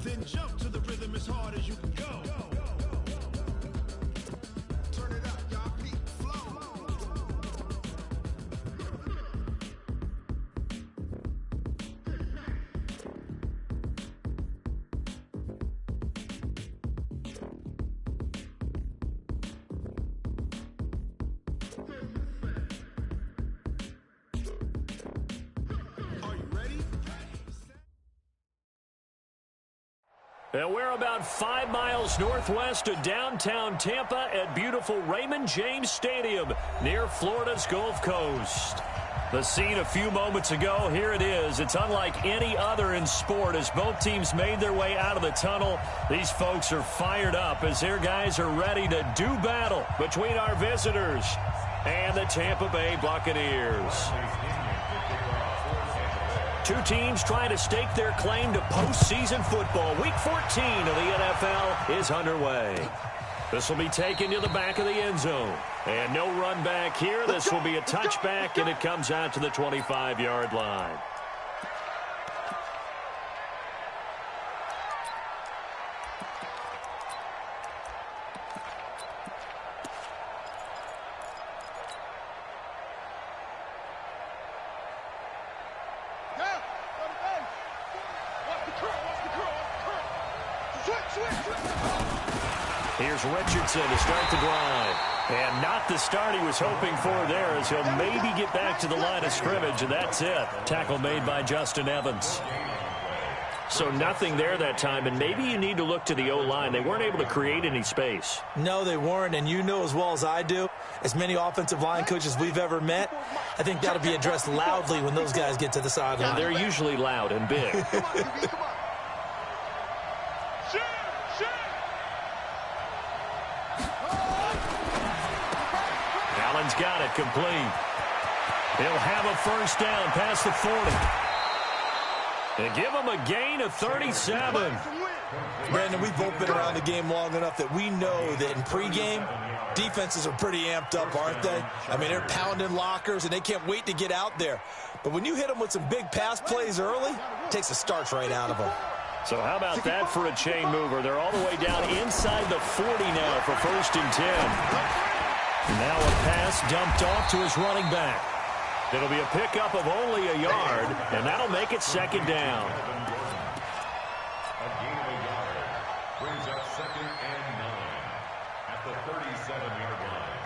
Then jump to the rhythm as hard as you can go. Turn it up, y'all. Beat flow. Are you ready? And we're about 5 miles northwest of downtown Tampa at beautiful Raymond James Stadium near Florida's Gulf Coast. The scene a few moments ago, here it is. It's unlike any other in sport as both teams made their way out of the tunnel. These folks are fired up as their guys are ready to do battle between our visitors and the Tampa Bay Buccaneers. Two teams trying to stake their claim to postseason football. Week 14 of the NFL is underway. This will be taken to the back of the end zone. And no run back here. This will be a touchback, and it comes out to the 25-yard line. Here's Richardson to start the drive. And not the start he was hoping for there as he'll maybe get back to the line of scrimmage, and that's it. Tackle made by Justin Evans. So nothing there that time, and maybe you need to look to the O-line. They weren't able to create any space. No, they weren't, and you know as well as I do, as many offensive line coaches we've ever met, I think that'll be addressed loudly when those guys get to the sideline. And they're usually loud and big. Allen's got it complete. He'll have a first down past the 40. And give him a gain of 37. Brandon, we've both been around the game long enough that we know that in pregame, defenses are pretty amped up, aren't they? I mean, they're pounding lockers, and they can't wait to get out there. But when you hit them with some big pass plays early, it takes the starch right out of them. So how about that for a chain mover? They're all the way down inside the 40 now for 1st and 10. Now a pass dumped off to his running back. It'll be a pickup of only a yard, and that'll make it 2nd down. A gain of a yard brings up 2nd and 9 at the 37-yard line.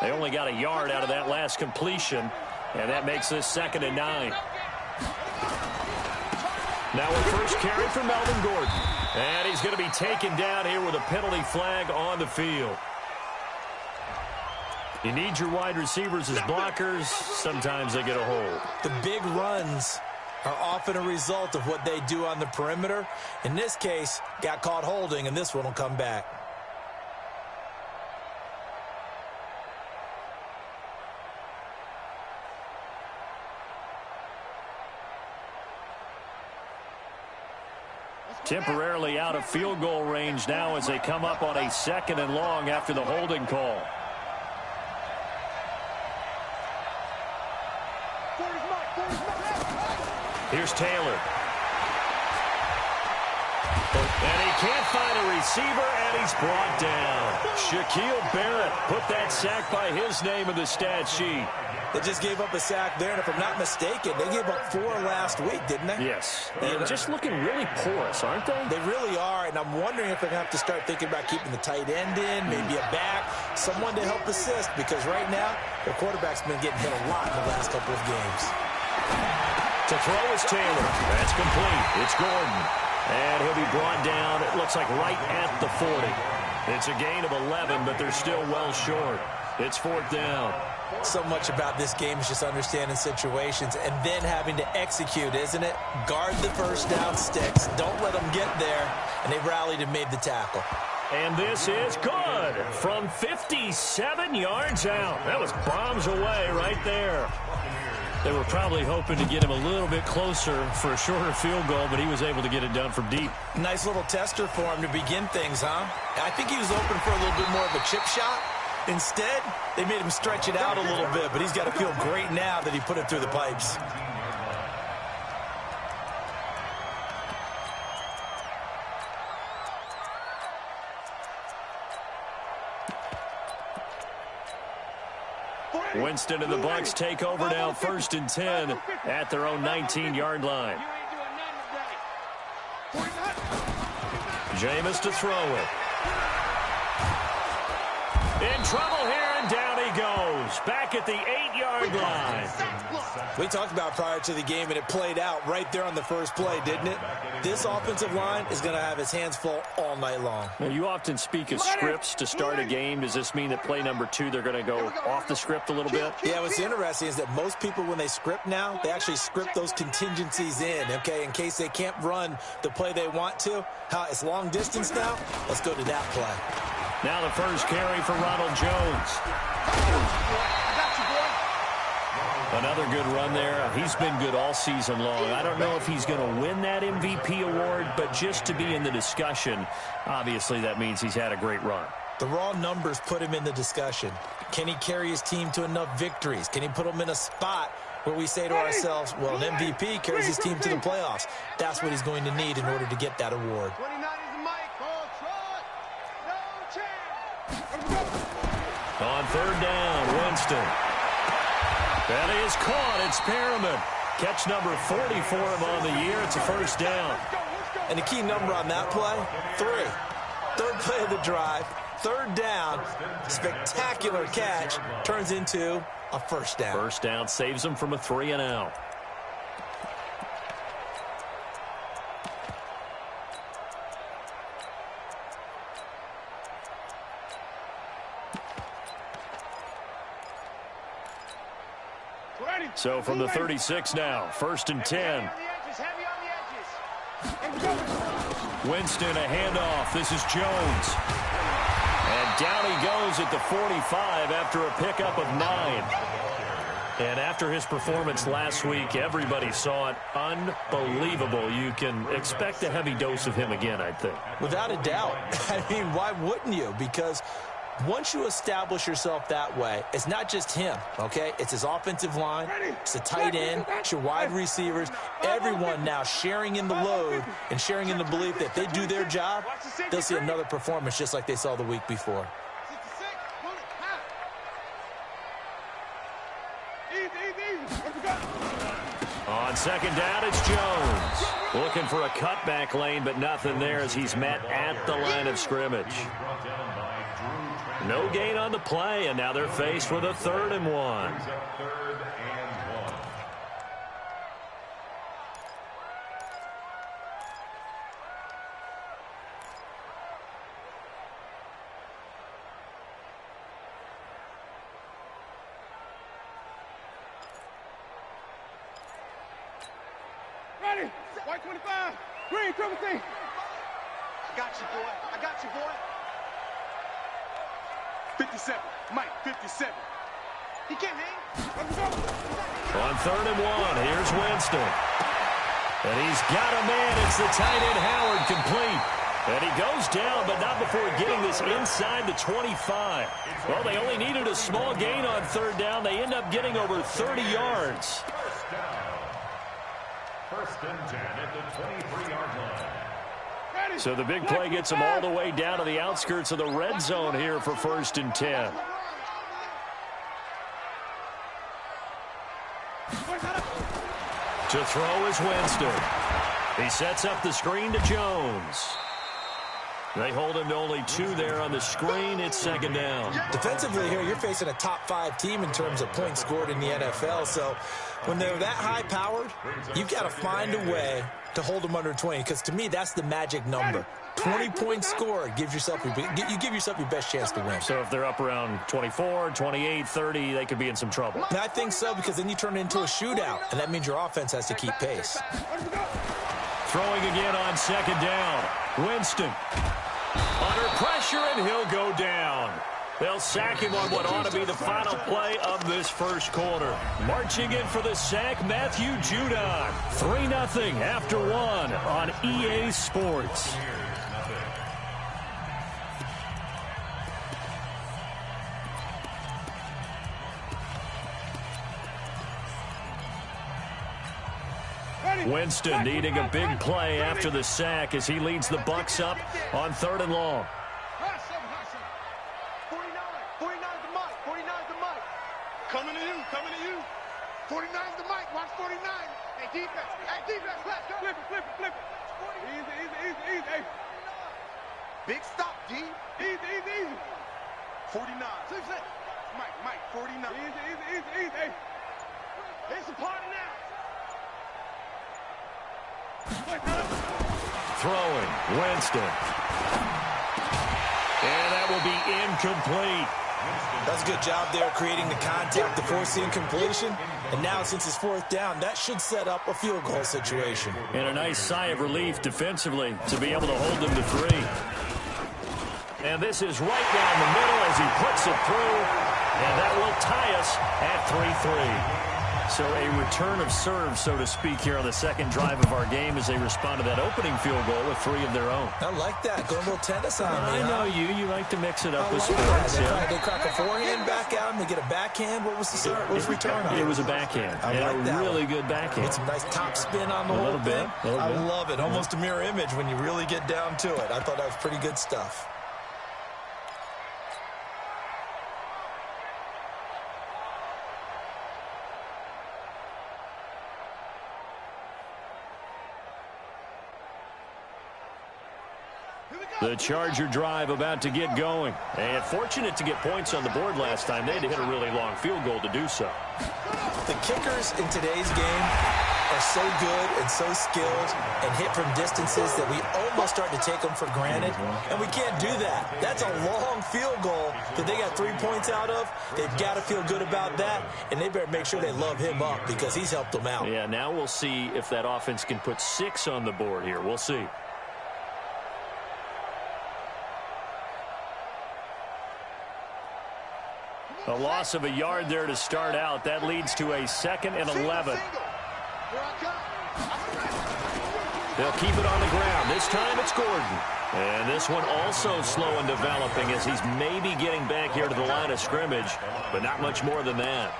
They only got a yard out of that last completion, and that makes this 2nd and 9. Now a first carry for Melvin Gordon. And he's going to be taken down here with a penalty flag on the field. You need your wide receivers as blockers. Sometimes they get a hold. The big runs are often a result of what they do on the perimeter. In this case, got caught holding, and this one will come back. Temporarily out of field goal range now as they come up on a 2nd and long after the holding call. Here's Taylor. And he can't find a receiver, and he's brought down. Shaquille Barrett put that sack by his name in the stat sheet. They just gave up a sack there, and if I'm not mistaken, they gave up 4 last week, didn't they? Yes. And just looking really porous, aren't they? They really are, and I'm wondering if they're going to have to start thinking about keeping the tight end in, maybe a back, someone to help assist, because right now, their quarterback's been getting hit a lot in the last couple of games. To throw is Taylor. That's complete. It's Gordon. And he'll be brought down, it looks like right at the 40. It's a gain of 11, but they're still well short. It's 4th down. So much about this game is just understanding situations and then having to execute, isn't it? Guard the first down sticks. Don't let them get there. And they rallied and made the tackle. And this is good from 57 yards out. That was bombs away right there. They were probably hoping to get him a little bit closer for a shorter field goal, but he was able to get it done from deep. Nice little tester for him to begin things, huh? I think he was open for a little bit more of a chip shot. Instead, they made him stretch it out a little bit, but he's got to feel great now that he put it through the pipes. Winston and the Bucs take over now, 1st and 10 at their own 19-yard line. Jameis to throw it. In trouble here, and down he goes. Back at the 8-yard line. We talked about prior to the game, and it played out right there on the first play, didn't it? This offensive line is going to have his hands full all night long. Now, you often speak of scripts to start a game. Does this mean that play number 2, they're going to go off the script a little bit? Yeah, what's interesting is that most people, when they script now, they actually script those contingencies in, okay, in case they can't run the play they want to. It's long distance now. Let's go to that play. Now the first carry for Ronald Jones. Another good run there. He's been good all season long. I don't know if he's going to win that MVP award, but just to be in the discussion, obviously that means he's had a great run. The raw numbers put him in the discussion. Can he carry his team to enough victories? Can he put them in a spot where we say to ourselves, well, an MVP carries his team to the playoffs? That's what he's going to need in order to get that award. On 3rd down, Winston. That is caught. It's Perriman. Catch number 40 for him on the year. It's a 1st down. And the key number on that play, 3. 3rd play of the drive, 3rd down, spectacular catch, turns into a 1st down. 1st down saves him from a 3-and-out. So from the 36 now, 1st and 10. Winston, a handoff. This is Jones. And down he goes at the 45 after a pickup of 9. And after his performance last week, everybody saw it. Unbelievable. You can expect a heavy dose of him again, I think. Without a doubt. I mean, why wouldn't you? Because once you establish yourself that way, it's not just him, okay? It's his offensive line, it's the tight end, it's your wide receivers, everyone now sharing in the load and sharing in the belief that if they do their job, they'll see another performance just like they saw the week before. On 2nd down, it's Jones. Looking for a cutback lane, but nothing there as he's met at the line of scrimmage. No gain on the play, and now they're faced with a 3rd and 1. Ready? White 25. Green, triple T. I got you, boy. I got you, boy. 57. Mike, 57. He can't hang. On 3rd and 1, here's Winston. And he's got a man. It's the tight end, Howard, complete. And he goes down, but not before getting this inside the 25. Well, they only needed a small gain on 3rd down. They end up getting over 30 yards. 1st and 10 at the 23-yard line. So the big play gets them all the way down to the outskirts of the red zone here for 1st and 10. To throw is Winston. He sets up the screen to Jones. They hold him to only 2 there on the screen. It's 2nd down. Defensively here, you're facing a top 5 team in terms of points scored in the NFL. So when they're that high-powered, you've got to find a way to hold them under 20. Because to me, that's the magic number. 20 points scored. You give yourself your best chance to win. So if they're up around 24, 28, 30, they could be in some trouble. And I think so, because then you turn it into a shootout, and that means your offense has to keep pace. Throwing again on 2nd down. Winston under pressure, and he'll go down. They'll sack him on what ought to be the final play of this first quarter. Marching in for the sack, Matthew Judon. 3-0 after 1 on EA Sports. Winston needing a big play after the sack as he leads the Bucs up on 3rd and long. 49's the mic. 49's the mic. Coming to you. 49's the mic. Watch 49. Hey, defense. Let's go. Flip it. Easy. Hey. Big stop, D. Easy. 49. Mike. 49. Easy. Hey. It's a party now. Throwing, Winston. And that will be incomplete. That's a good job there creating the contact to force the incompletion. And now since it's 4th down, that should set up a field goal situation. And a nice sigh of relief defensively to be able to hold them to 3. And this is right down the middle as he puts it through. And that will tie us at 3-3. So a return of serve, so to speak, here on the second drive of our game as they respond to that opening field goal with 3 of their own. I like that. Go a little tennis on me. I know you. You like to mix it up with like sports. They crack a forehand back out and they get a backhand. What was the start? What was return on? It was a backhand. I like that really one. good backhand. With some nice top spin on the whole thing. I love it. Almost a mirror image when you really get down to it. I thought that was pretty good stuff. The Charger drive about to get going. And fortunate to get points on the board last time. They had to hit a really long field goal to do so. The kickers in today's game are so good and so skilled and hit from distances that we almost start to take them for granted. And we can't do that. That's a long field goal that they got 3 points out of. They've got to feel good about that. And they better make sure they love him up because he's helped them out. Yeah, now we'll see if that offense can put 6 on the board here. We'll see. A loss of a yard there to start out. That leads to a 2nd and 11. They'll keep it on the ground. This time it's Gordon. And this one also slow in developing as he's maybe getting back here to the line of scrimmage, but not much more than that.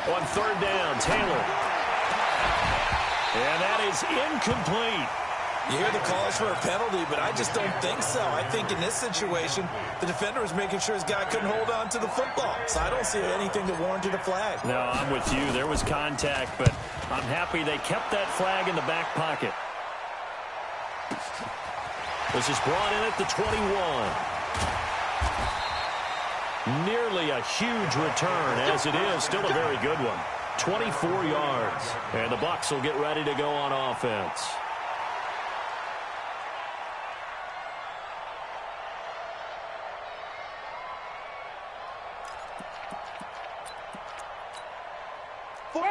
On 3rd down, Taylor. And that is incomplete. You hear the calls for a penalty, but I just don't think so. I think in this situation, the defender was making sure his guy couldn't hold on to the football. So I don't see anything that warranted a flag. No, I'm with you. There was contact, but I'm happy they kept that flag in the back pocket. This is brought in at the 21. Nearly a huge return, as it is. Still a very good one. 24 yards. And the Bucs will get ready to go on offense.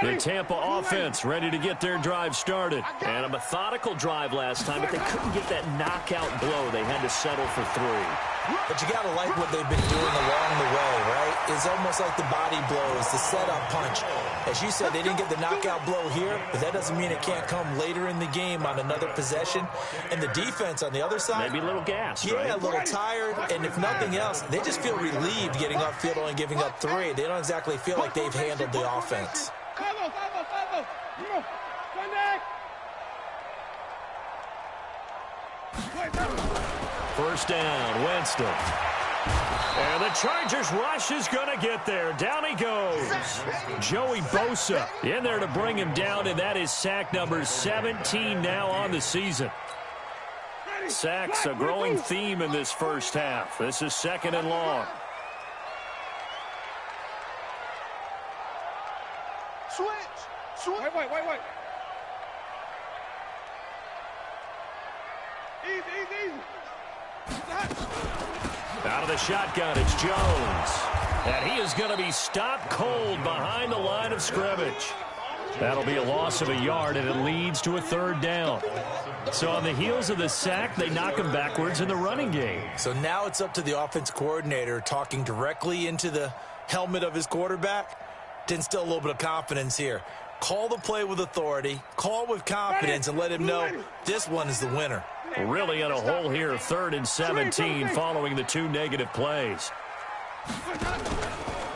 The Tampa offense ready to get their drive started. And a methodical drive last time, but they couldn't get that knockout blow. They had to settle for 3. But you got to like what they've been doing along the way, right? It's almost like the body blows, the setup punch. As you said, they didn't get the knockout blow here, but that doesn't mean it can't come later in the game on another possession. And the defense on the other side, maybe a little gassed, yeah, right? a little tired. And if nothing else, they just feel relieved getting upfield only giving up 3. They don't exactly feel like they've handled the offense. First down, Winston. And the Chargers rush is going to get there. Down he goes. Joey Bosa in there to bring him down, and that is sack number 17 now on the season. Sacks a growing theme in this first half. This is 2nd and long. Switch. Wait. Easy. Out of the shotgun, it's Jones. And he is going to be stopped cold behind the line of scrimmage. That'll be a loss of a yard, and it leads to a 3rd down. So on the heels of the sack, they knock him backwards in the running game. So now it's up to the offense coordinator talking directly into the helmet of his quarterback to instill a little bit of confidence here. Call the play with authority, call with confidence, and let him know this one is the winner. Really in a hole here, 3rd and 17 following the 2 negative plays.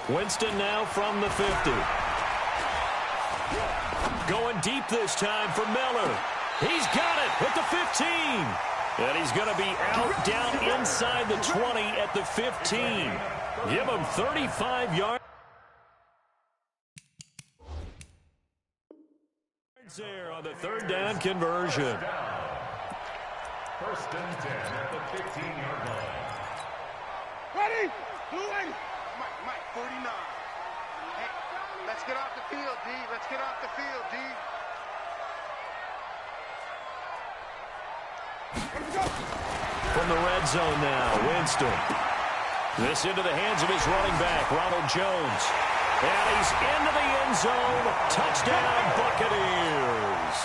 Winston now from the 50. Going deep this time for Miller. He's got it at the 15. And he's going to be out down inside the 20 at the 15. Give him 35 yards. There on the 3rd down conversion. 1st and 10 at the 15-yard line. Ready? Mike, 49. Hey, let's get off the field, D. Let's get off the field, D. From the red zone now, Winston. This into the hands of his running back, Ronald Jones. And he's into the end zone. Touchdown, Buccaneers.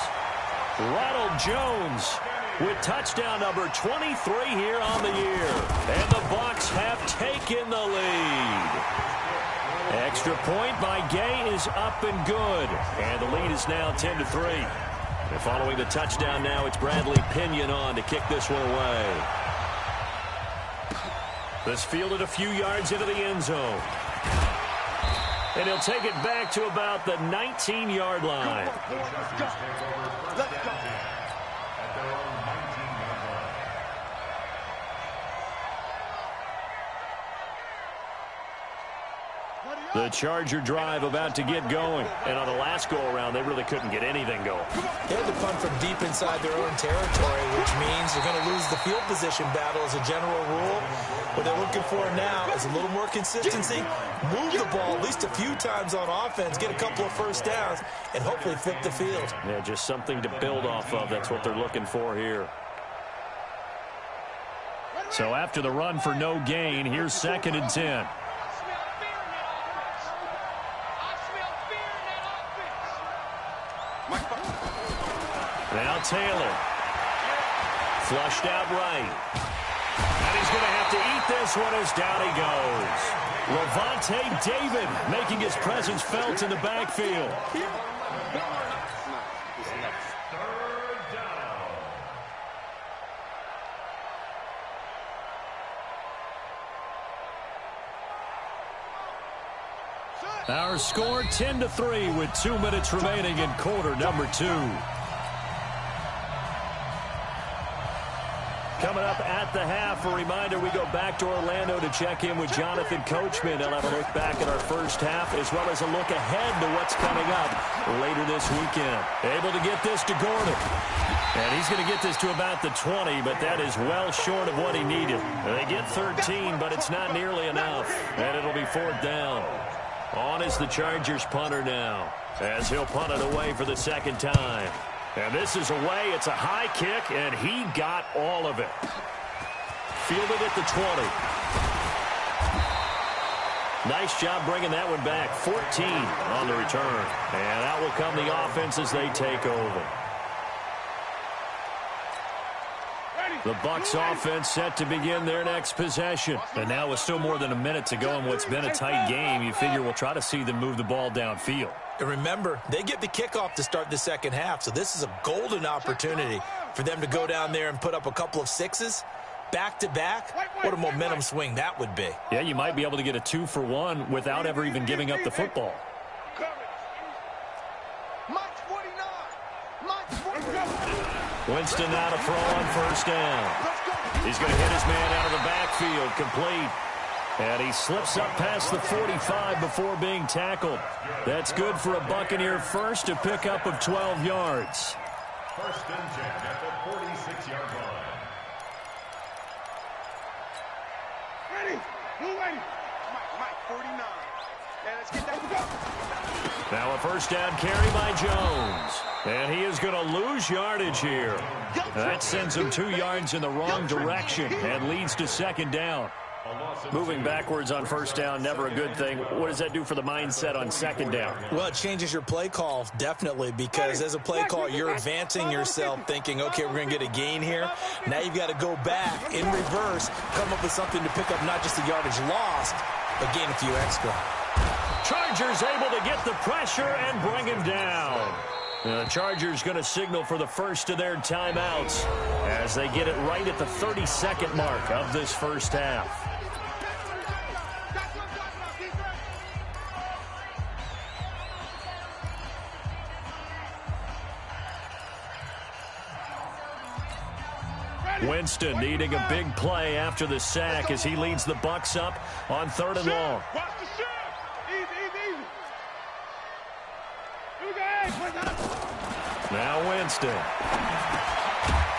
Ronald Jones with touchdown number 23 here on the year. And the Bucs have taken the lead. Extra point by Gay is up and good. And the lead is now 10-3. And following the touchdown now, it's Bradley Pinion on to kick this one away. This fielded a few yards into the end zone. And he'll take it back to about the 19-yard line. Let's go. The Charger drive about to get going. And on the last go-around, they really couldn't get anything going. They had to punt from deep inside their own territory, which means they're going to lose the field position battle as a general rule. What they're looking for now is a little more consistency, move the ball at least a few times on offense, get a couple of first downs, and hopefully flip the field. Yeah, just something to build off of. That's what they're looking for here. So after the run for no gain, here's 2nd and 10. Now Taylor. Flushed out right. And he's going to have to eat this one as down he goes. Levante David making his presence felt in the backfield. Our score 10-3 with 2 minutes remaining in quarter number 2. Coming up at the half, a reminder, we go back to Orlando to check in with Jonathan Coachman. He'll have a look back at our first half as well as a look ahead to what's coming up later this weekend. Able to get this to Gordon. And he's going to get this to about the 20, but that is well short of what he needed. They get 13, but it's not nearly enough. And it'll be 4th down. On is the Chargers punter now, as he'll punt it away for the 2nd time. And this is away. It's a high kick, and he got all of it. Fielded at the 20. Nice job bringing that one back. 14 on the return. And out will come the offense as they take over. The Bucs offense set to begin their next possession. And now with still more than a minute to go in what's been a tight game, you figure we'll try to see them move the ball downfield. And remember, they get the kickoff to start the 2nd half, so this is a golden opportunity for them to go down there and put up a couple of 6s. Back-to-back, what a momentum swing that would be. Yeah, you might be able to get a 2-for-1 without ever even giving up the football. Winston now to throw on 1st down. He's going to hit his man out of the backfield, complete. And he slips up past the 45 before being tackled. That's good for a Buccaneer first, a pickup of 12 yards. 1st and 10 at the 46-yard line. Ready? Move ready. Mike, 49. Yeah, let's get that. Now a 1st down carry by Jones. And he is going to lose yardage here. That sends him 2 yards in the wrong direction and leads to 2nd down. Moving backwards on 1st down, never a good thing. What does that do for the mindset on 2nd down? Well, it changes your play call, definitely, because as a play call, you're advancing yourself thinking, okay, we're going to get a gain here. Now you've got to go back in reverse, come up with something to pick up not just the yardage lost, but gain a few extra. Chargers able to get the pressure and bring him down. The Chargers going to signal for the first of their timeouts as they get it right at the 30-second mark of this first half. Winston needing a big play after the sack as he leads the Bucs up on 3rd and long. Watch the shift. Easy. Now Winston.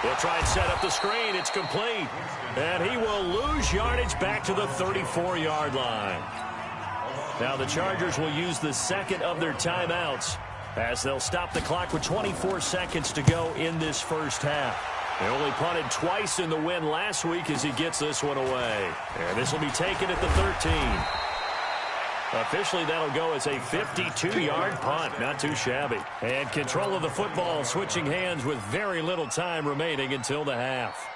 He'll try and set up the screen. It's complete. And he will lose yardage back to the 34-yard line. Now the Chargers will use the second of their timeouts as they'll stop the clock with 24 seconds to go in this first half. They only punted twice in the win last week as he gets this one away. And this will be taken at the 13. Officially, that'll go as a 52-yard punt. Not too shabby. And control of the football switching hands with very little time remaining until the half.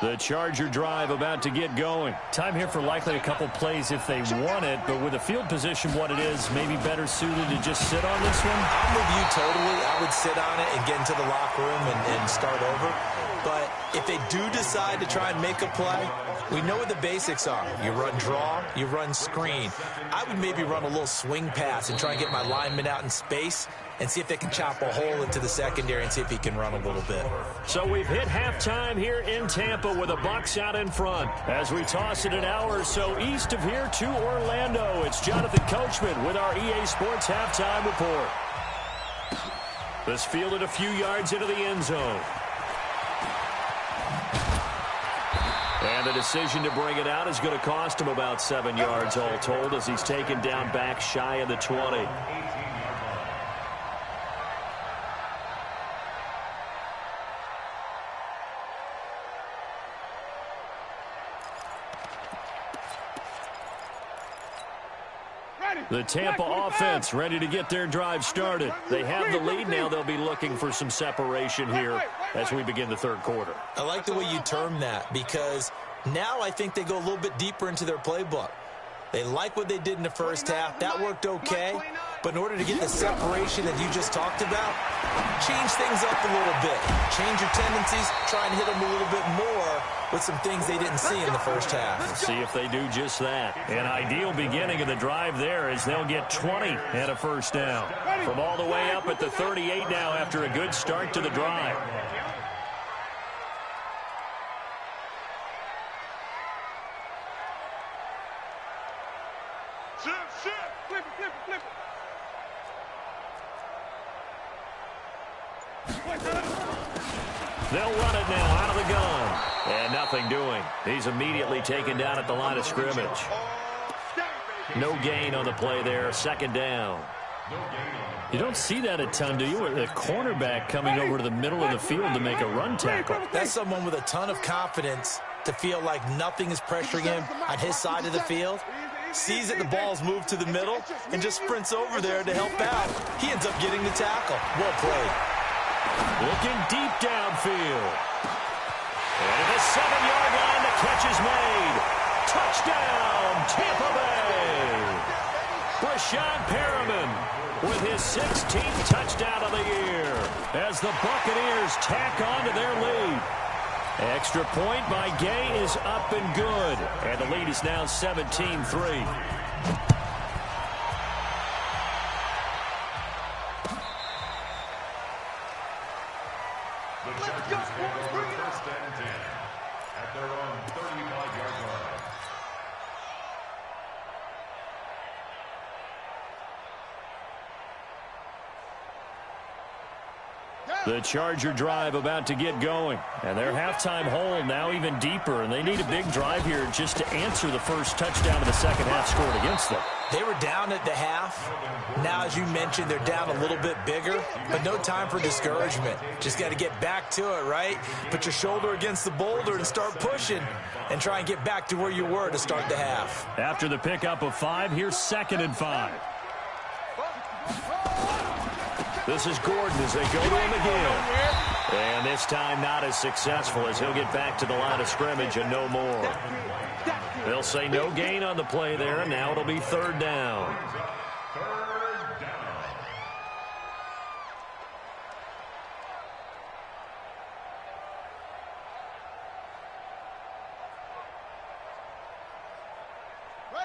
The Charger drive about to get going. Time here for likely a couple plays if they want it, but with the field position what it is, maybe better suited to just sit on this one? I'm with you totally. I would sit on it and get into the locker room and start over. But if they do decide to try and make a play, we know what the basics are. You run draw, you run screen. I would maybe run a little swing pass and try and get my lineman out in space and see if they can chop a hole into the secondary and see if he can run a little bit. So we've hit halftime here in Tampa with the Bucs out in front. As we toss it an hour or so east of here to Orlando, it's Jonathan Coachman with our EA Sports Halftime Report. This fielded a few yards into the end zone. And the decision to bring it out is going to cost him about 7 yards all told as he's taken down back shy of the 20. The Tampa offense ready to get their drive started. They have the lead. Now they'll be looking for some separation here as we begin the third quarter. I like the way you term that because now I think they go a little bit deeper into their playbook. They like what they did in the first half. That worked okay. But in order to get the separation that you just talked about, change things up a little bit. Change your tendencies. Try and hit them a little bit more with some things they didn't see in the first half. See if they do just that. An ideal beginning of the drive there is they'll get 20 and a first down. From all the way up at the 38 now after a good start to the drive. Flip it. They'll run it now out of the gun. And nothing doing. He's immediately taken down at the line of scrimmage. No gain on the play there. Second down. You don't see that a ton, do you? A cornerback coming over to the middle of the field to make a run tackle. That's someone with a ton of confidence to feel like nothing is pressuring him on his side of the field. Sees that the ball's moved to the middle and just sprints over there to help out. He ends up getting the tackle. Well played. Looking deep downfield. And at the 7-yard line, the catch is made. Touchdown, Tampa Bay. Brashad Perriman with his 16th touchdown of the year as the Buccaneers tack on to their lead. Extra point by Gay is up and good. And the lead is now 17-3. The Charger drive about to get going. And their halftime hole now even deeper. And they need a big drive here just to answer the first touchdown of the second half scored against them. They were down at the half. Now, as you mentioned, they're down a little bit bigger. But no time for discouragement. Just got to get back to it, right? Put your shoulder against the boulder and start pushing. And try and get back to where you were to start the half. After the pickup of 5, here's 2nd and 5. This is Gordon as they go to him again. And this time not as successful as he'll get back to the line of scrimmage and no more. They'll say no gain on the play there, and now it'll be third down.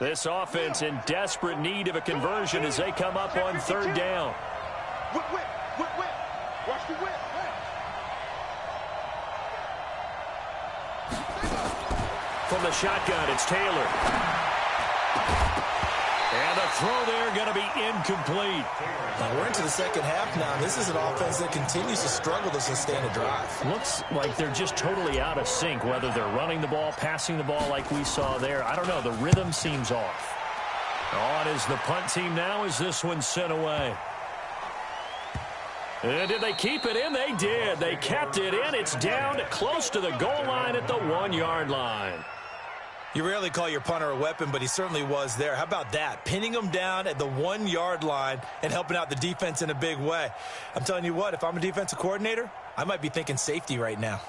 This offense in desperate need of a conversion as they come up on third down. Whip, whip, whip, whip. Watch the whip. From the shotgun, it's Taylor. And the throw there going to be incomplete. Now we're into the second half now. This is an offense that continues to struggle to sustain a drive. Looks like they're just totally out of sync, whether they're running the ball, passing the ball like we saw there. I don't know. The rhythm seems off. On is the punt team now as this one's sent away. And did they keep it in? They did. They kept it in. It's down close to the goal line at the 1-yard line. You rarely call your punter a weapon, but he certainly was there. How about that? Pinning him down at the 1-yard line and helping out the defense in a big way. I'm telling you what, if I'm a defensive coordinator, I might be thinking safety right now.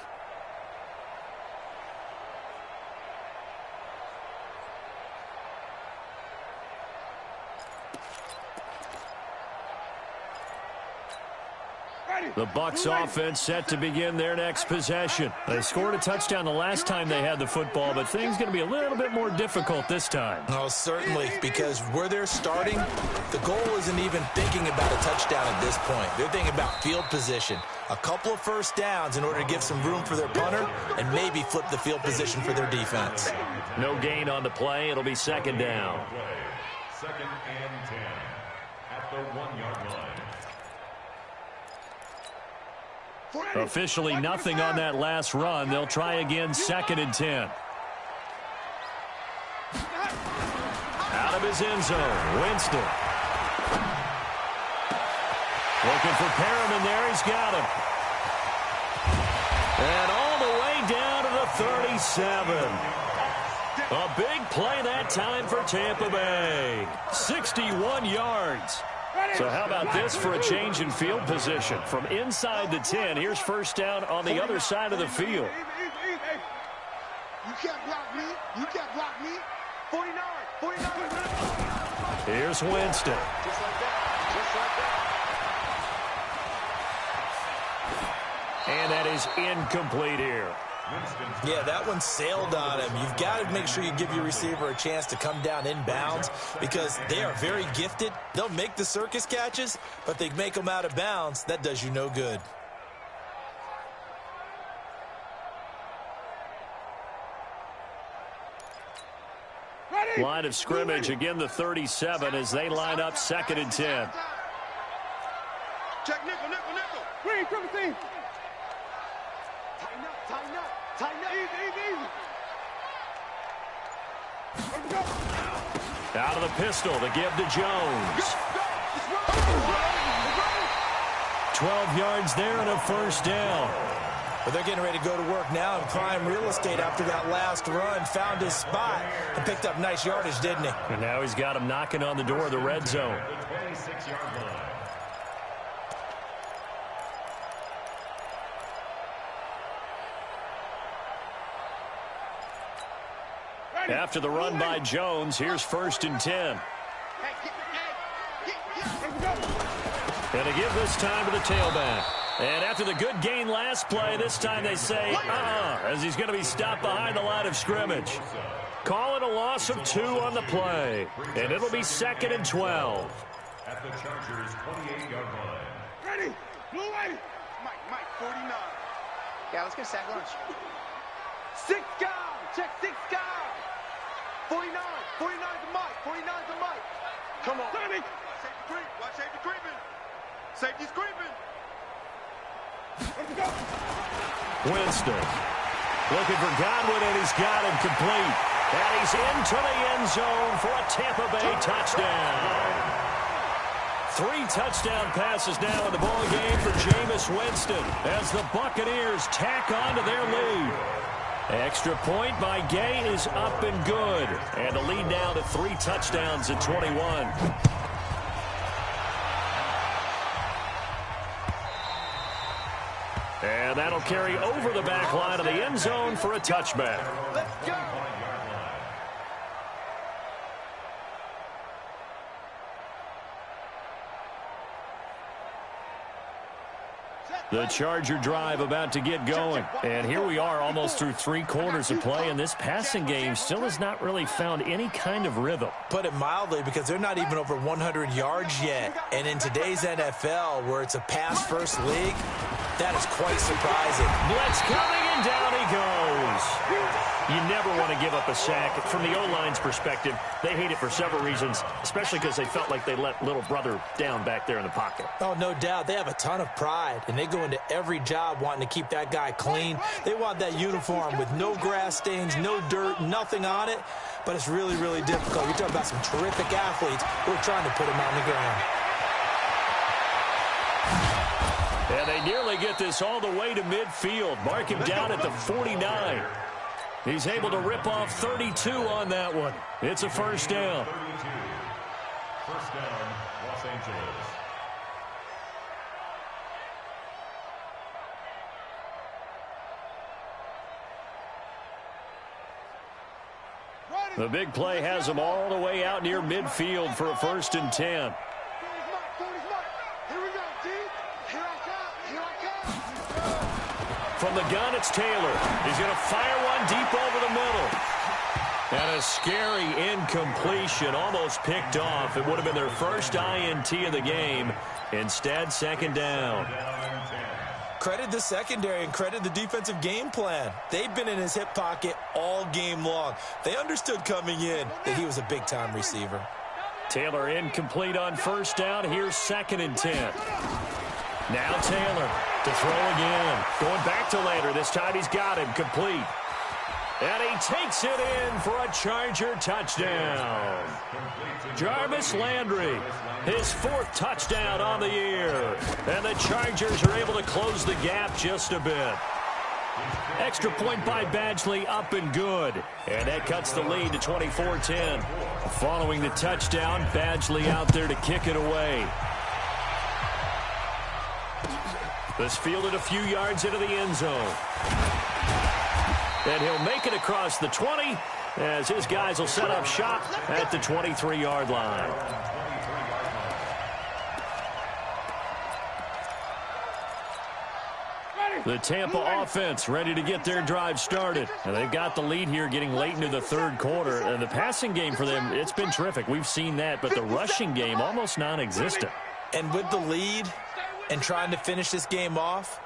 The Bucs offense set to begin their next possession. They scored a touchdown the last time they had the football, but things going to be a little bit more difficult this time. Oh, certainly, because where they're starting, the goal isn't even thinking about a touchdown at this point. They're thinking about field position, a couple of first downs in order to give some room for their punter and maybe flip the field position for their defense. No gain on the play. It'll be second down. Second and 10 at the 1-yard line. Officially nothing on that last run. They'll try again second and 10. Out of his end zone, Winston. Looking for Perriman there. He's got him. And all the way down to the 37. A big play that time for Tampa Bay. 61 yards. So how about this for a change in field position? From inside the 10, here's first down on the other side of the field. You can't block me. You can't block me. 49. Here's Winston. Just like that. And that is incomplete here. Yeah, that one sailed on him. You've got to make sure you give your receiver a chance to come down inbounds because they are very gifted. They'll make the circus catches, but they make them out of bounds. That does you no good. Line of scrimmage, again the 37 as they line up second and 10. Check nickel. Green, triple team. Tighten up. Easy. Out of the pistol, the give to Jones. 12 yards there and a first down. But they're getting ready to go to work now in prime real estate after that last run. Found his spot and picked up nice yardage, didn't he? And now he's got him knocking on the door of the red zone. The 26-yard line. After the run by Jones, here's first and 10. And a give this time to the tailback. And after the good gain last play, this time they say, as he's going to be stopped behind the line of scrimmage. Call it a loss of 2 on the play. And it'll be second and 12. At the Chargers' 28-yard line. Ready. Blue light. Mike, 49. Yeah, let's get sack lunch. 6 guys. Check 6 guys. 49 to Mike. Come on. Safety creep. Watch safety creeping. Safety's creeping. Let's go. Winston looking for Godwin, and he's got him complete. And he's into the end zone for a Tampa Bay touchdown. 3 touchdown passes now in the ball game for Jameis Winston as the Buccaneers tack on to their lead. Extra point by Gay is up and good. And the lead now to 3 touchdowns at 21. And That'll carry over the back line of the end zone for a touchback. Let's go. The Charger drive about to get going. And here we are almost through 3 quarters of play, and this passing game still has not really found any kind of rhythm. Put it mildly, because they're not even over 100 yards yet. And in today's NFL, where it's a pass-first league, that is quite surprising. Blitz coming, and down he goes. You never want to give up a sack. From the O-line's perspective, they hate it for several reasons, especially because they felt like they let little brother down back there in the pocket. Oh, no doubt. They have a ton of pride, and they go into every job wanting to keep that guy clean. They want that uniform with no grass stains, no dirt, nothing on it. But it's really, really difficult. You're talking about some terrific athletes who are trying to put him on the ground. And they nearly get this all the way to midfield. Mark him down at the 49. He's able to rip off 32 on that one. It's a first down. 32. First down, Los Angeles. The big play has them all the way out near midfield for a 1st and 10. From the gun, it's Taylor. He's going to fire one deep over the middle. And a scary incompletion, almost picked off. It would have been their first INT of the game. Instead, 2nd down. Credit the secondary and credit the defensive game plan. They've been in his hip pocket all game long. They understood coming in that he was a big-time receiver. Taylor incomplete on 1st down. Here's 2nd and 10. Now Taylor to throw again. Going back to later. This time he's got him complete. And he takes it in for a Charger touchdown. Jarvis Landry, his 4th touchdown on the year. And the Chargers are able to close the gap just a bit. Extra point by Badgley, up and good. And that cuts the lead to 24-10. Following the touchdown, Badgley out there to kick it away. This fielded a few yards into the end zone. And he'll make it across the 20 as his guys will set up shop at the 23-yard line. The Tampa offense ready to get their drive started. And they've got the lead here getting late into the 3rd quarter. And the passing game for them, it's been terrific. We've seen that. But the rushing game, almost non-existent. And with the lead and trying to finish this game off,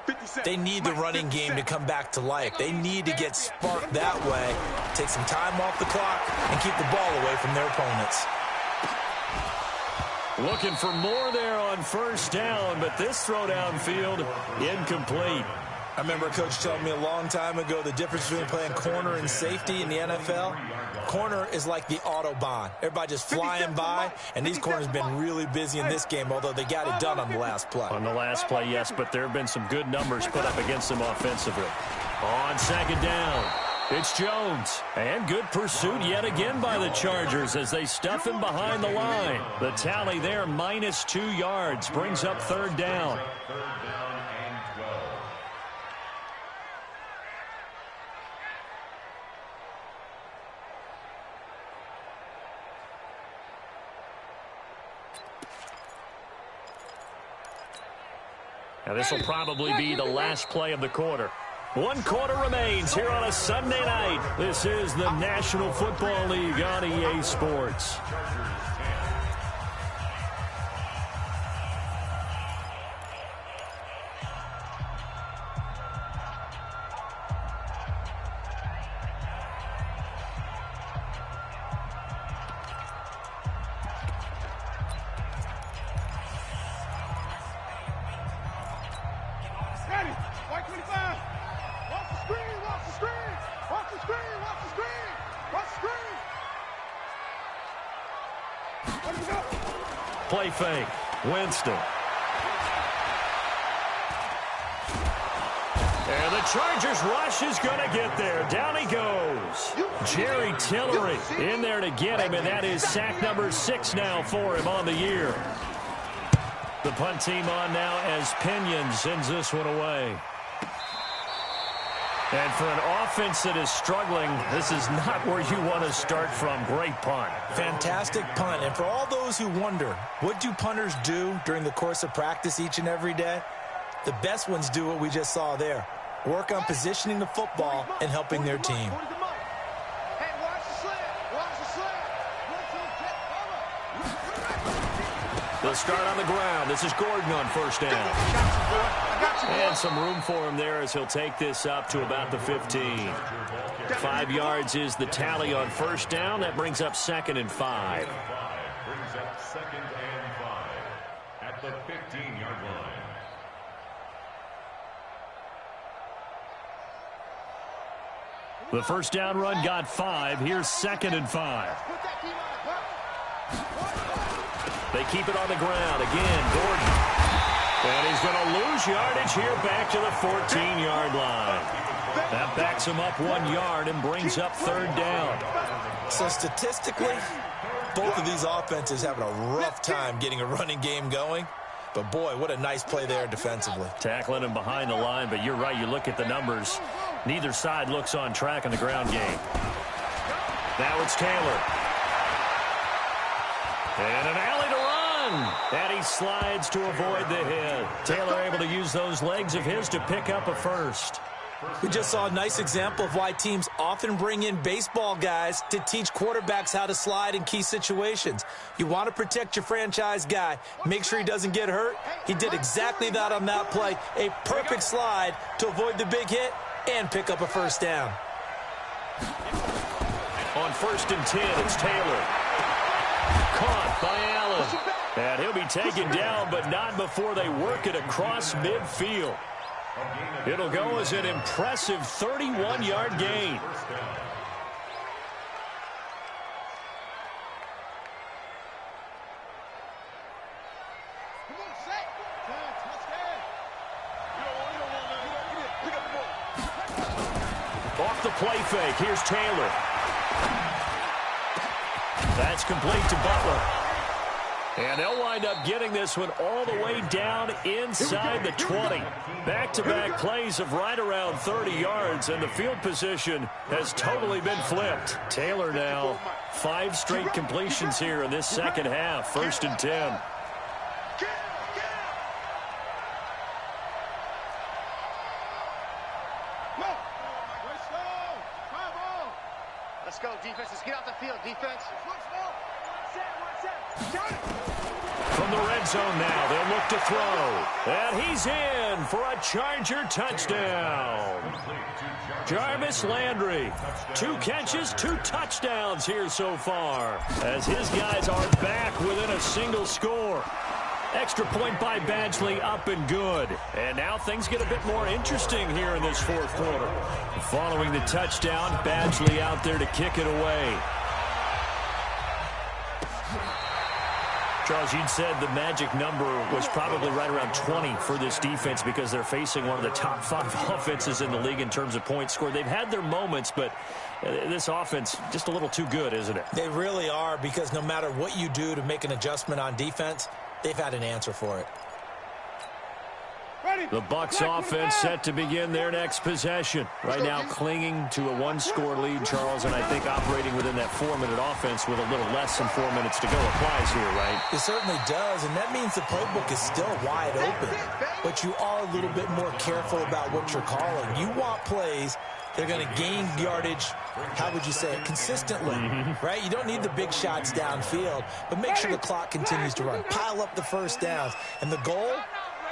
they need the running game to come back to life. They need to get sparked that way, take some time off the clock, and keep the ball away from their opponents. Looking for more there on 1st down, but this throw downfield, incomplete. I remember a coach telling me a long time ago the difference between playing corner and safety in the NFL. Corner is like the Autobahn. Everybody just flying by, and these corners have been really busy in this game, although they got it done on the last play. On the last play, yes, but there have been some good numbers put up against them offensively. On 2nd down, it's Jones. And good pursuit yet again by the Chargers as they stuff him behind the line. The tally there, -2 yards, brings up 3rd down. Now, this will probably be the last play of the quarter. 1 quarter remains here on a Sunday night. This is the National Football League on EA Sports. Play fake. Winston. And the Chargers rush is going to get there. Down he goes. Jerry Tillery in there to get him, and that is sack number 6 now for him on the year. The punt team on now as Pinion sends this one away. And for an offense that is struggling, this is not where you want to start from. Great punt. Fantastic punt. And for all those who wonder, what do punters do during the course of practice each and every day? The best ones do what we just saw there. Work on positioning the football and helping their team. They'll start on the ground. This is Gordon on first down. And some room for him there as he'll take this up to about the 15. 5 yards is the tally on first down. That brings up 2nd and 5. Brings up 2nd and 5 at the 15-yard line. The first down run got 5. Here's 2nd and 5. They keep it on the ground. Again, Gordon. And he's going to lose yardage here back to the 14-yard line. That backs him up 1 yard and brings up 3rd down. So statistically, both of these offenses having a rough time getting a running game going. But, boy, what a nice play there defensively. Tackling him behind the line, but you're right. You look at the numbers. Neither side looks on track in the ground game. Now it's Taylor. And an alley to run. And he slides to avoid the hit. Taylor able to use those legs of his to pick up a first. We just saw a nice example of why teams often bring in baseball guys to teach quarterbacks how to slide in key situations. You want to protect your franchise guy. Make sure he doesn't get hurt. He did exactly that on that play. A perfect slide to avoid the big hit and pick up a first down. On 1st and 10, it's Taylor. Caught by Allen. And he'll be taken down, but not before they work it across midfield. It'll go as an impressive 31-yard gain. Off the play fake, here's Taylor. That's complete to Butler. And they'll wind up getting this one all the way down inside the 20. Back-to-back plays of right around 30 yards, and the field position has totally been flipped. Taylor now, 5 straight completions here in this second half. 1st and 10. Let's go, defense. Let's get off the field, defense. From the red zone now, they'll look to throw. And he's in for a Charger touchdown. Jarvis Landry, 2 catches, 2 touchdowns here so far, as his guys are back within a single score. Extra point by Badgley, up and good. And now things get a bit more interesting here in this 4th quarter. Following the touchdown, Badgley out there to kick it away. Charles, you'd said the magic number was probably right around 20 for this defense because they're facing one of the top 5 offenses in the league in terms of points scored. They've had their moments, but this offense just a little too good, isn't it? They really are, because no matter what you do to make an adjustment on defense, they've had an answer for it. The Bucs offense set to begin their next possession. Right now clinging to a 1-score lead, Charles, and I think operating within that 4-minute offense with a little less than 4 minutes to go applies here, right? It certainly does, and that means the playbook is still wide open. But you are a little bit more careful about what you're calling. You want plays that are going to gain yardage, how would you say it, consistently, right? You don't need the big shots downfield, but make sure the clock continues to run. Pile up the first downs, and the goal,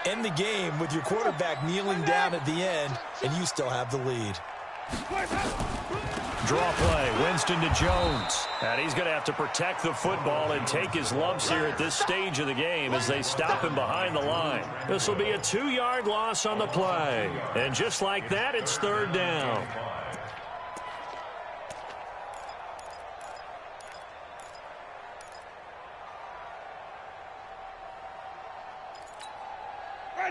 end the game with your quarterback kneeling down at the end, and you still have the lead. Draw play, Winston to Jones. And he's going to have to protect the football and take his lumps here at this stage of the game as they stop him behind the line. This will be a 2-yard loss on the play. And just like that, it's 3rd down.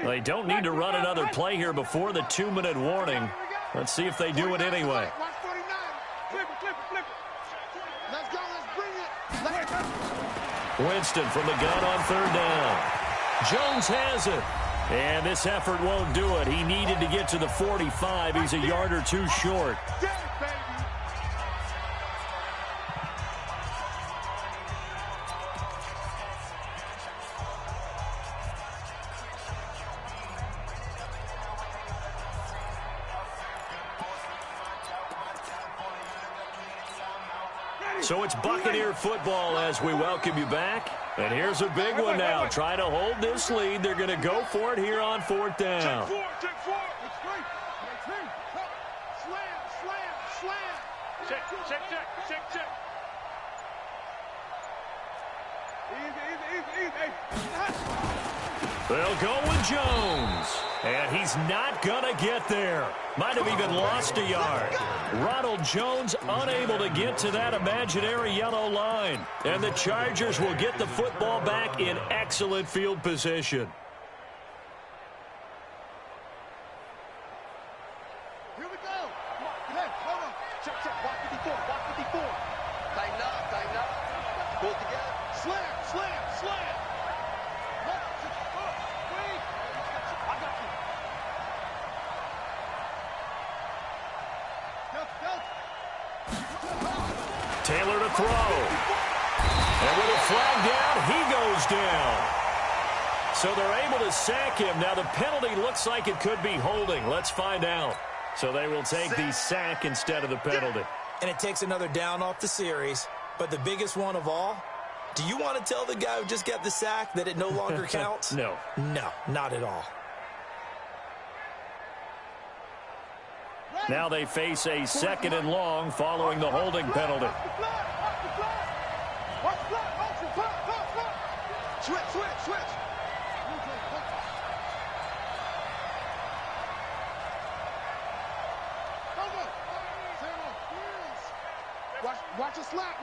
They don't need to run another play here before the 2-minute warning. Let's see if they do it anyway. Winston from the gun on 3rd down. Jones has it. And this effort won't do it. He needed to get to the 45. He's a yard or two short. So it's Buccaneer football as we welcome you back. And here's a big one now. Trying to hold this lead. They're going to go for it here on 4th down. Check 4. It's great. Slam. Check. Easy. They'll go with Jones. And he's not going to get there. Might have even lost a yard. Ronald Jones unable to get to that imaginary yellow line. And the Chargers will get the football back in excellent field position. Here we go. Hey, hold on. Check. Watch 54. Tighten up. Pull it together. Slam. I got you. Taylor to throw. And with a flag down, he goes down. So they're able to sack him. Now the penalty looks like it could be holding. Let's find out. So they will take the sack instead of the penalty. And it takes another down off the series. But the biggest one of all, do you want to tell the guy who just got the sack that it no longer counts? No. No, not at all. Now they face a 2nd and long following the holding penalty. Switch. Watch a slack.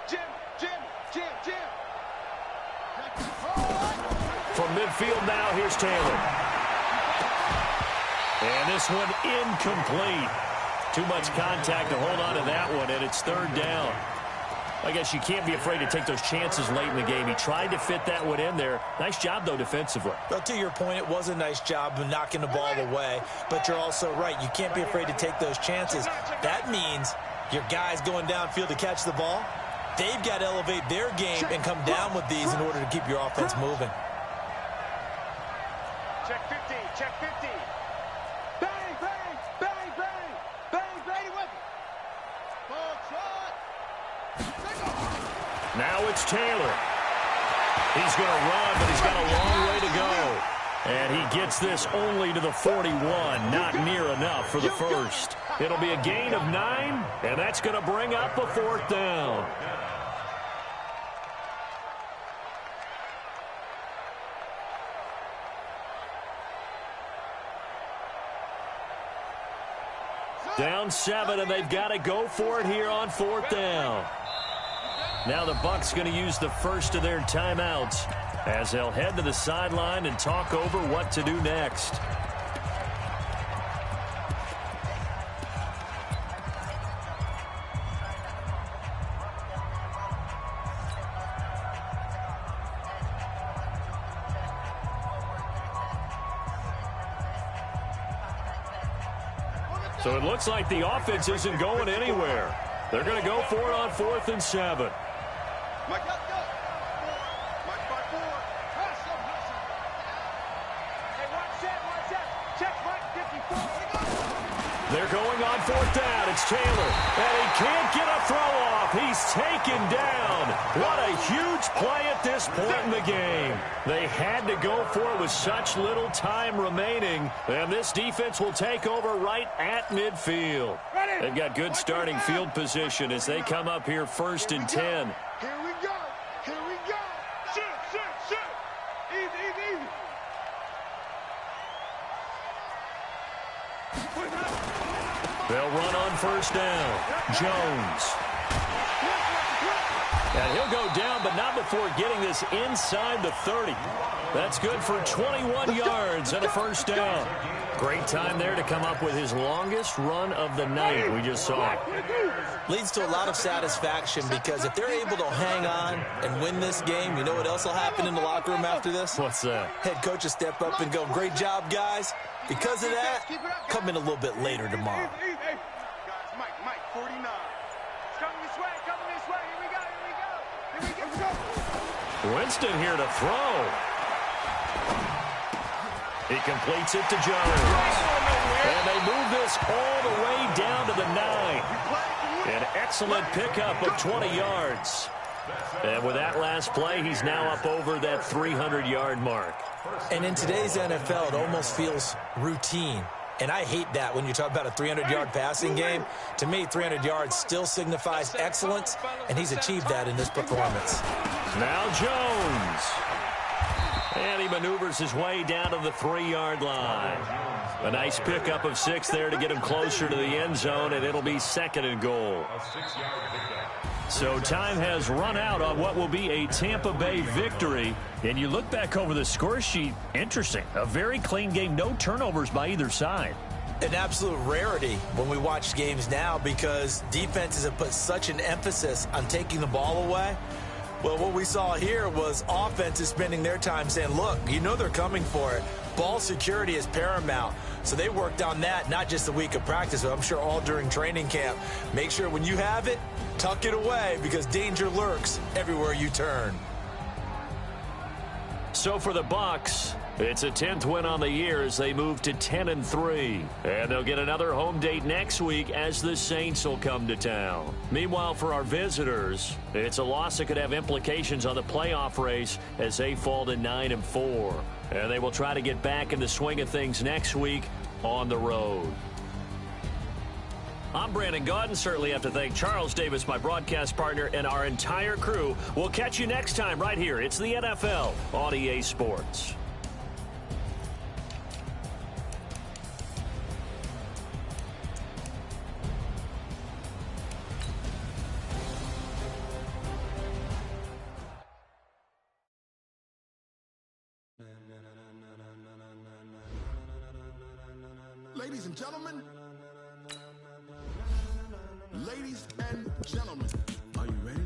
Jim. From midfield now, here's Taylor. And this one incomplete. Too much contact to hold on to that one, and it's 3rd down. I guess you can't be afraid to take those chances late in the game. He tried to fit that one in there. Nice job, though, defensively. Well, to your point, it was a nice job of knocking the ball away. But you're also right. You can't be afraid to take those chances. That means your guys going downfield to catch the ball, they've got to elevate their game and come down with these in order to keep your offense moving. Check 50. Bang. Now it's Taylor. He's going to run, but he's got a long way to go. And he gets this only to the 41. Not near enough for the first. It'll be a gain of 9, and that's going to bring up a 4th down. Down 7, and they've got to go for it here on 4th down. Now the Bucs going to use the first of their timeouts as they'll head to the sideline and talk over what to do next. So it looks like the offense isn't going anywhere. They're going to go for it on 4th and 7. Mike, go. Mike by 4. Hey, watch that. Check Mike 54. They're going on 4th down. It's Taylor. And he can't get a throw off. He's taken down. What a huge play at this point in the game. They had to go for it with such little time remaining. And this defense will take over right at midfield. They've got good starting field position as they come up here 1st and 10. Here we go. Shoot. Easy. They'll run on 1st down. Jones. And he'll go down, but not before getting this inside the 30. That's good for 21 yards and a first down. Great time there to come up with his longest run of the night. We just saw it. Leads to a lot of satisfaction because if they're able to hang on and win this game, you know what else will happen in the locker room after this? What's that? Head coach will step up and go, great job, guys. Because of that, come in a little bit later tomorrow. Guys, Mike, 49. It's coming this way, Here we go. Winston here to throw. He completes it to Jones. And they move this all the way down to the 9. An excellent pickup of 20 yards. And with that last play, he's now up over that 300-yard mark. And in today's NFL, it almost feels routine. And I hate that when you talk about a 300-yard passing game. To me, 300 yards still signifies excellence, and he's achieved that in this performance. Now Jones. And he maneuvers his way down to the 3-yard line. A nice pickup of 6 there to get him closer to the end zone, and it'll be 2nd and goal. So time has run out on what will be a Tampa Bay victory. And you look back over the score sheet, interesting. A very clean game, no turnovers by either side. An absolute rarity when we watch games now because defenses have put such an emphasis on taking the ball away. Well, what we saw here was offenses spending their time saying, look, you know they're coming for it. Ball security is paramount. So they worked on that, not just a week of practice, but I'm sure all during training camp. Make sure when you have it, tuck it away because danger lurks everywhere you turn. So for the Bucs, it's a 10th win on the year as they move to 10-3. And they'll get another home date next week as the Saints will come to town. Meanwhile, for our visitors, it's a loss that could have implications on the playoff race as they fall to 9-4. And they will try to get back in the swing of things next week on the road. I'm Brandon Gaudin. Certainly have to thank Charles Davis, my broadcast partner, and our entire crew. We'll catch you next time right here. It's the NFL on EA Sports. Ladies and gentlemen, are you ready?